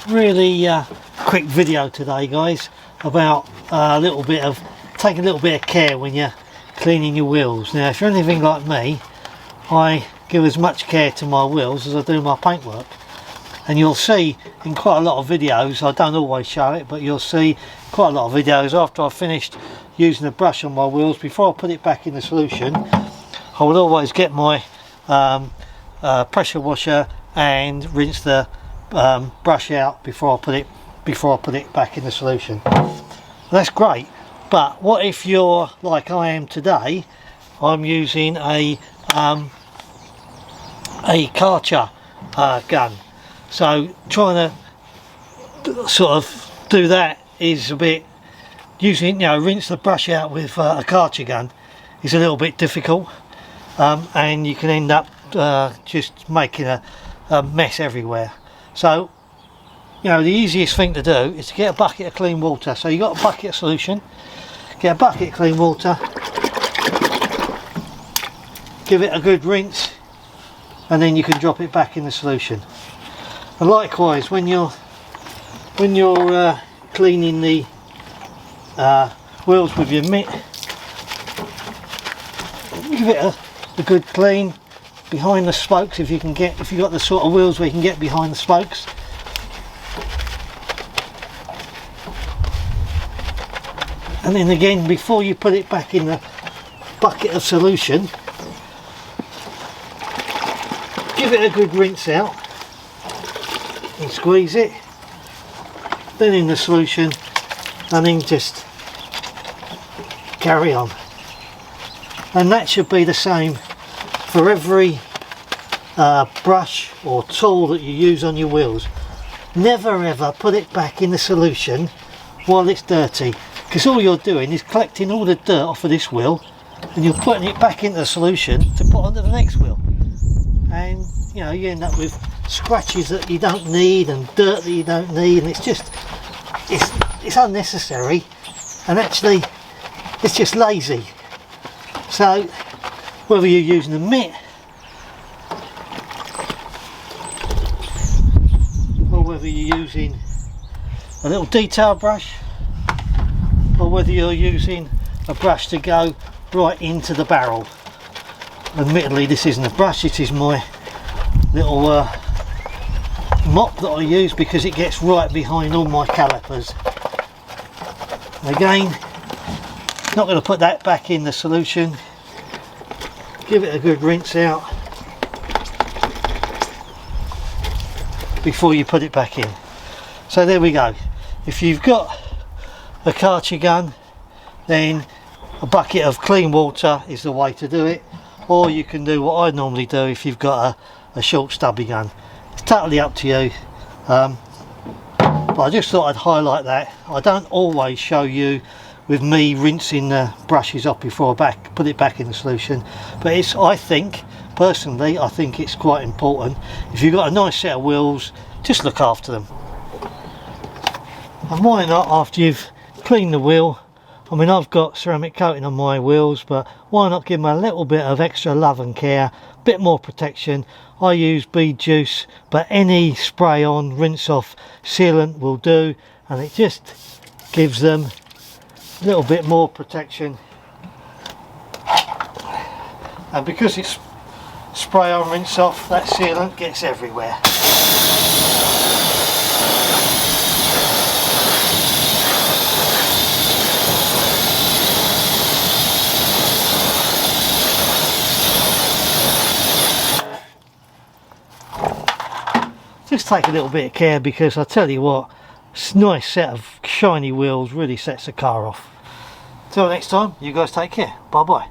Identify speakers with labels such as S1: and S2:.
S1: Really quick video today, guys, about take a little bit of care when you're cleaning your wheels. Now, if you're anything like me, I give as much care to my wheels as I do my paintwork, and you'll see in quite a lot of videos, I don't always show it, but you'll see quite a lot of videos after I've finished using the brush on my wheels, before I put it back in the solution, I will always get my pressure washer and rinse the brush out before I put it back in the solution. That's great, but what if you're like I am today? I'm using a Karcher gun, so trying to sort of do that is a bit, rinse the brush out with a Karcher gun is a little bit difficult, and you can end up just making a mess everywhere. So the easiest thing to do is to get a bucket of clean water. So you've got a bucket of solution, get a bucket of clean water, give it a good rinse, and then you can drop it back in the solution. And likewise, when you're cleaning the wheels with your mitt, give it a good clean behind the spokes if you've got the sort of wheels where you can get behind the spokes. And then again, before you put it back in the bucket of solution, give it a good rinse out and squeeze it, then in the solution, and then just carry on. And that should be the same for every brush or tool that you use on your wheels. Never ever put it back in the solution while it's dirty, because all you're doing is collecting all the dirt off of this wheel and you're putting it back into the solution to put onto the next wheel, and you end up with scratches that you don't need and dirt that you don't need, and it's unnecessary, and actually it's just lazy. So whether you're using a mitt or whether you're using a little detail brush, or whether you're using a brush to go right into the barrel. Admittedly, this isn't a brush, it is my little mop that I use, because it gets right behind all my calipers. Again, not going to put that back in the solution. Give it a good rinse out before you put it back in. So there we go. If you've got a Karcher gun, then a bucket of clean water is the way to do it, or you can do what I normally do if you've got a short stubby gun. It's totally up to you, but I just thought I'd highlight that. I don't always show you with me rinsing the brushes off before I put it back in the solution, but personally I think it's quite important. If you've got a nice set of wheels, just look after them. And why not, after you've cleaned the wheel, I mean, I've got ceramic coating on my wheels, but why not give them a little bit of extra love and care, a bit more protection? I use bead juice, but any spray on rinse off sealant will do, and it just gives them a little bit more protection. And because it's spray on rinse off, that sealant gets everywhere. Just take a little bit of care, because I tell you what, this nice set of shiny wheels really sets the car off. Till next time, you guys take care. Bye bye.